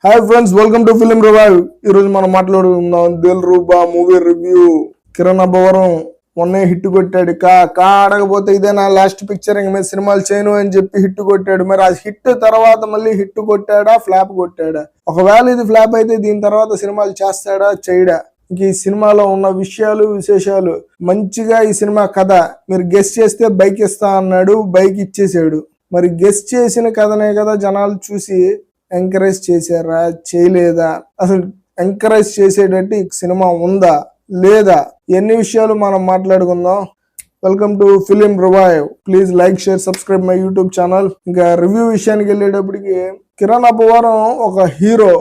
Hi friends, welcome to film revive. ఈరోజు మనం మాట్లాడుకుందాం దిల్ రూబా మూవీ రివ్యూ. కిరణ్ అబ్బవరం మొన్నే హిట్ కొట్టాడు. అడగపోతే ఇదే నా లాస్ట్ పిక్చర్, ఇంక మీద సినిమాలు చేయను అని చెప్పి హిట్ కొట్టాడు. మరి ఆ హిట్ తర్వాత మళ్ళీ హిట్ కొట్టాడా, ఫ్లాప్ కొట్టాడా? ఒకవేళ ఇది ఫ్లాప్ అయితే దీని తర్వాత సినిమాలు చేస్తాడా, చేయడా? ఇంక ఈ సినిమాలో ఉన్న విషయాలు విశేషాలు, మంచిగా ఈ సినిమా కథ మీరు గెస్ చేస్తే బైక్ ఇస్తా అన్నాడు, బైక్ ఇచ్చేసాడు. మరి గెస్ చేసిన కథనే కదా జనాలు చూసి ఎంకరేజ్ చేశారా, చేయలేదా? అసలు ఎంకరేజ్ చేసేటట్టు ఈ సినిమా ఉందా లేదా? ఎన్ని విషయాలు మనం మాట్లాడుకుందాం. Welcome to film revive. Please like, share, subscribe my YouTube channel. ఇంకా రివ్యూ విషయానికి వెళ్ళేటప్పటికి, కిరణ్ అబ్బవరం ఒక hero,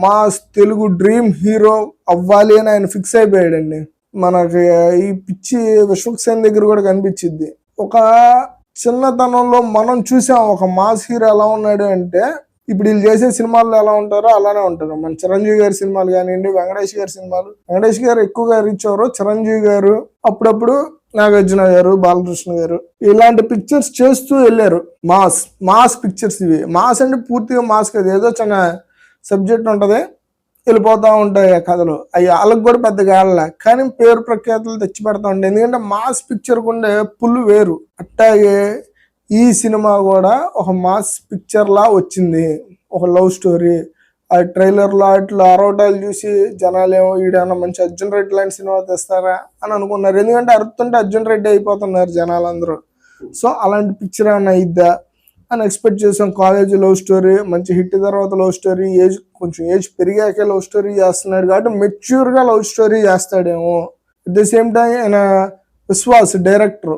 mass Telugu dream hero అవ్వాలి అని ఆయన ఫిక్స్ అయిపోయాడండి. మనకి ఈ పిచ్చి విశ్వక్సేన్ దగ్గర కూడా కనిపించింది. ఒక చిన్నతనంలో మనం చూసాం ఒక మాస్ హీరో ఎలా ఉన్నాడు అంటే, ఇప్పుడు వీళ్ళు చేసే సినిమాల్లో ఎలా ఉంటారో అలానే ఉంటారు. మన చిరంజీవి గారి సినిమాలు కానివ్వండి, వెంకటేష్ గారి సినిమాలు. వెంకటేష్ గారు ఎక్కువగా రీచ్ అవ్వరు, చిరంజీవి గారు అప్పుడప్పుడు, నాగార్జున గారు, బాలకృష్ణ గారు ఇలాంటి పిక్చర్స్ చేస్తూ వెళ్ళారు. మాస్ పిక్చర్స్ ఇవి. మాస్ అంటే పూర్తిగా మాస్ కదా, ఏదో చిన్న సబ్జెక్ట్ ఉంటది, వెళ్ళిపోతూ ఉంటాయి ఆ కథలు. అవి వాళ్ళకి కూడా పెద్దగా ఆడలే, కానీ పేరు ప్రఖ్యాతులు తెచ్చి పెడతా ఉంటాయి. ఎందుకంటే మాస్ పిక్చర్ ఉండే పుల్లు వేరు. అట్టాగే ఈ సినిమా కూడా ఒక మాస్ పిక్చర్ లా వచ్చింది. ఒక లవ్ స్టోరీ. ఆ ట్రైలర్ లో అట్లా అరవటాలు చూసి జనాలేమో ఈడన్నా మంచి అర్జున్ రెడ్డి లాంటి సినిమా తెస్తారా అని అనుకున్నారు. ఎందుకంటే అరుతుంటే అర్జున్ రెడ్డి అయిపోతున్నారు జనాలందరూ. సో అలాంటి పిక్చర్ ఏమన్నా అయిద్దా అని ఎక్స్పెక్ట్ చేసాం. కాలేజ్ లవ్ స్టోరీ, మంచి హిట్ తర్వాత లవ్ స్టోరీ, కొంచెం ఏజ్ పెరిగాకే లవ్ స్టోరీ చేస్తున్నాడు కాబట్టి మెచ్యూర్ గా లవ్ స్టోరీ చేస్తాడేమో. అట్ ద సేమ్ టైం ఆయన విశ్వాస్ డైరెక్టర్,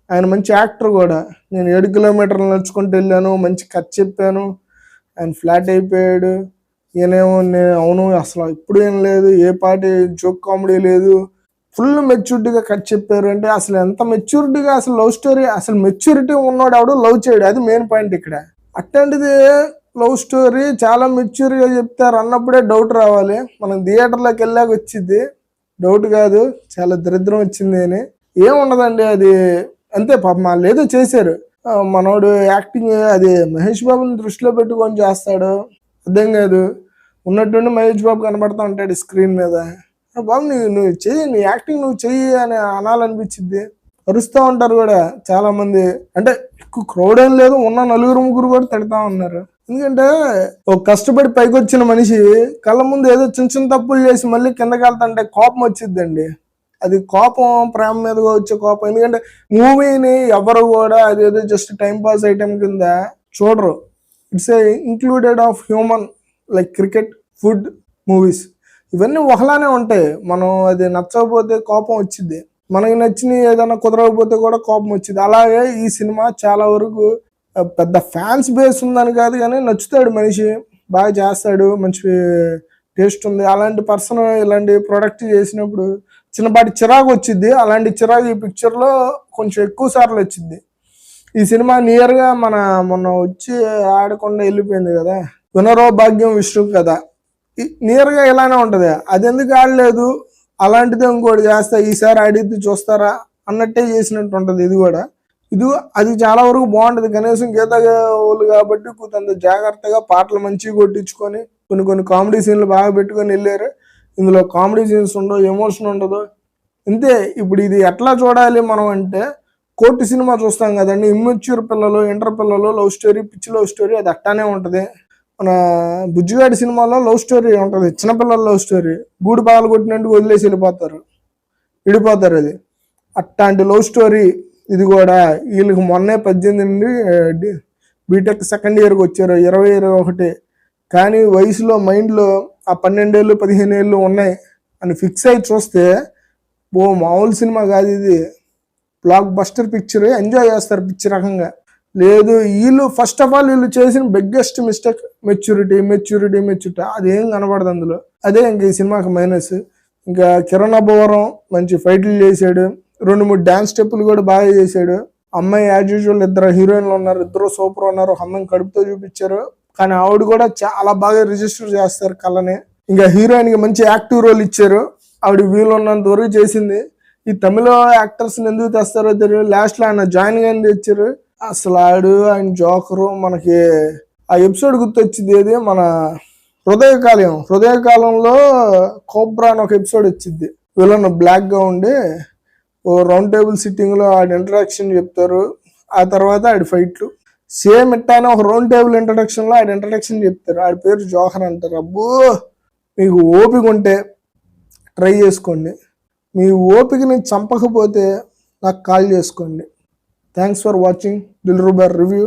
ఆయన మంచి యాక్టర్ కూడా. నేను 7 కిలోమీటర్లు నడుచుకుంటూ వెళ్ళాను, మంచి కథ చెప్పాను, ఆయన ఫ్లాట్ అయిపోయాడు. ఈయనేమో అవును అసలు ఇప్పుడు ఏం లేదు, ఏ పాటి జోక్ కామెడీ లేదు, ఫుల్ మెచ్యూరిటీగా కథ చెప్పారు. అంటే అసలు ఎంత మెచ్యూరిటీగా, అసలు లవ్ స్టోరీ, అసలు మెచ్యూరిటీ ఉన్నాడు ఎవడు లవ్ చేయడు, అది మెయిన్ పాయింట్ ఇక్కడ. అట్లాంటిది లవ్ స్టోరీ చాలా మెచ్యూర్గా చెప్తారు అన్నప్పుడే డౌట్ రావాలి. మనం థియేటర్లోకి వెళ్ళాక వచ్చింది డౌట్ కాదు, చాలా దరిద్రం వచ్చింది అని. ఏముండదండి, అది అంతే. పాపం వాళ్ళు ఏదో చేశారు. మనోడు యాక్టింగ్ అది మహేష్ బాబుని దృష్టిలో పెట్టుకొని చేస్తాడు, అర్థం కాదు. ఉన్నట్టుండి మహేష్ బాబు కనబడతా ఉంటాడు స్క్రీన్ మీద. బాబు నువ్వు చెయ్యి, నీ యాక్టింగ్ నువ్వు చెయ్యి అని అనాలనిపించింది. అరుస్తూ ఉంటారు కూడా చాలా మంది. అంటే ఎక్కువ క్రౌడ్ ఏం లేదు, ఉన్న 4-3 కూడా తిడతా ఉన్నారు. ఎందుకంటే ఒక కష్టపడి పైకి వచ్చిన మనిషి కళ్ళ ముందు ఏదో చిన్న చిన్న తప్పులు చేసి మళ్ళీ కిందకి వెళ్తాంటే కోపం వచ్చిద్దండి. అది కోపం, ప్రేమ మీద వచ్చే కోపం. ఎందుకంటే మూవీని ఎవరు కూడా అదేదో జస్ట్ టైం పాస్ ఐటమ్ కింద చూడరు. It's a included of human, like cricket, food, movies ఇవన్నీ ఒకలానే ఉంటాయి. మనం అది నచ్చకపోతే కోపం వచ్చింది, మనకి నచ్చిన ఏదైనా కుదరకపోతే కూడా కోపం వచ్చింది. అలాగే ఈ సినిమా చాలా వరకు పెద్ద ఫ్యాన్స్ బేస్ ఉందని కాదు, కానీ నచ్చుతాడు మనిషి, బాగా చేస్తాడు, మంచి టేస్ట్ ఉంది. అలాంటి పర్సన్ ఇలాంటి ప్రొడక్ట్ చేసినప్పుడు చిన్నపాటి చిరాకు వచ్చింది. అలాంటి చిరాకు ఈ పిక్చర్లో కొంచెం ఎక్కువ సార్లు వచ్చింది. ఈ సినిమా నియర్గా మొన్న వచ్చి ఆడకుండా వెళ్ళిపోయింది కదా, వినరో భాగ్యం విష్ణు కదా, నియర్గా ఇలానే ఉంటుంది. అది ఎందుకు ఆడలేదు, అలాంటిది ఇంకోటి చేస్తా, ఈసారి ఆడిద్ది చూస్తారా అన్నట్టే చేసినట్టు ఉంటుంది. అది చాలా వరకు బాగుంటుంది. కనీసం గీత వాళ్ళు కాబట్టి కొంత జాగ్రత్తగా పాటలు మంచిగా కొట్టించుకొని కొన్ని కామెడీ సీన్లు బాగా పెట్టుకొని వెళ్ళారు. ఇందులో కామెడీ సీన్స్ ఉండవు, ఎమోషన్ ఉండదు, అంతే. ఇప్పుడు ఇది ఎట్లా చూడాలి మనం అంటే, కోర్టు సినిమా చూస్తాం కదండి, ఇమ్మెచ్యూర్ పిల్లలు, ఇంటర్ పిల్లలు లవ్ స్టోరీ, పిచ్చి లవ్ స్టోరీ, అది అట్టానే ఉంటుంది. మన బుజ్జిగాడి సినిమాలో లవ్ స్టోరీ ఉంటుంది, చిన్నపిల్లల లవ్ స్టోరీ, గూడు పాలు కొట్టినట్టు వదిలేసి విడిపోతారు. అది అట్లాంటి లవ్ స్టోరీ ఇది కూడా. వీళ్ళకి మొన్నే 18 నుండి బీటెక్ సెకండ్ ఇయర్కి వచ్చారు, 20-21, కానీ వయసులో మైండ్లో ఆ 12 ఏళ్ళు 15 ఏళ్ళు ఉన్నాయి అని ఫిక్స్ అయి చూస్తే మామూలు సినిమా కాదు ఇది. బ్లాక్ బస్టర్ పిక్చర్, ఎంజాయ్ చేస్తారు పిక్చర్ రకంగా. లేదు, వీళ్ళు ఫస్ట్ ఆఫ్ ఆల్ వీళ్ళు చేసిన బిగ్గెస్ట్ మిస్టేక్ మెచ్యూరిటీ అదేం కనబడదు అందులో. అదే ఇంక ఈ సినిమాకి మైనస్. ఇంకా కిరణ్ అబ్బవరం మంచి ఫైట్లు చేశాడు, 2-3 డాన్స్ స్టెప్పులు కూడా బాగా చేశాడు. అమ్మాయి యాజ్ యూజువల్ 2 హీరోయిన్లు ఉన్నారు, 2 సూపర్ ఉన్నారు. ఒక అమ్మాయిని కడుపుతో చూపించారు, కానీ ఆవిడ కూడా చాలా బాగా రిజిస్టర్ చేస్తారు కళ్ళని. ఇంకా హీరోయిన్ కి మంచి యాక్టివ్ రోల్ ఇచ్చారు, ఆవిడ వీలున్నంత వరకు చేసింది. ఈ తమిళ యాక్టర్స్ ఎందుకు తెస్తారో తెలియదు, లాస్ట్ లో ఆయన జాయిన్ గా తెచ్చారు. అసలు ఆయన జోకరు. మనకి ఆ ఎపిసోడ్ గుర్తొచ్చింది, ఏది మన హృదయకాలంలో కోబ్రా అని ఒక ఎపిసోడ్ వచ్చింది. విలన్ బ్లాక్ గా ఉండి ఓ రౌండ్ టేబుల్ సిట్టింగ్ లో ఆడి ఇంట్రడక్షన్ చెప్తారు, ఆ తర్వాత ఆడి ఫైట్లు. సేమ్ ఇట్టానే ఒక రౌండ్ టేబుల్ ఇంట్రడక్షన్ లో ఆడి ఇంట్రడక్షన్ చెప్తారు, ఆడి పేరు జోహర్ అంటారు. అబ్బో, మీకు ఓపిక ఉంటే ట్రై చేసుకోండి. మీ ఓపికని చంపకపోతే నాకు కాల్ చేసుకోండి. Thanks for watching Dilruba review.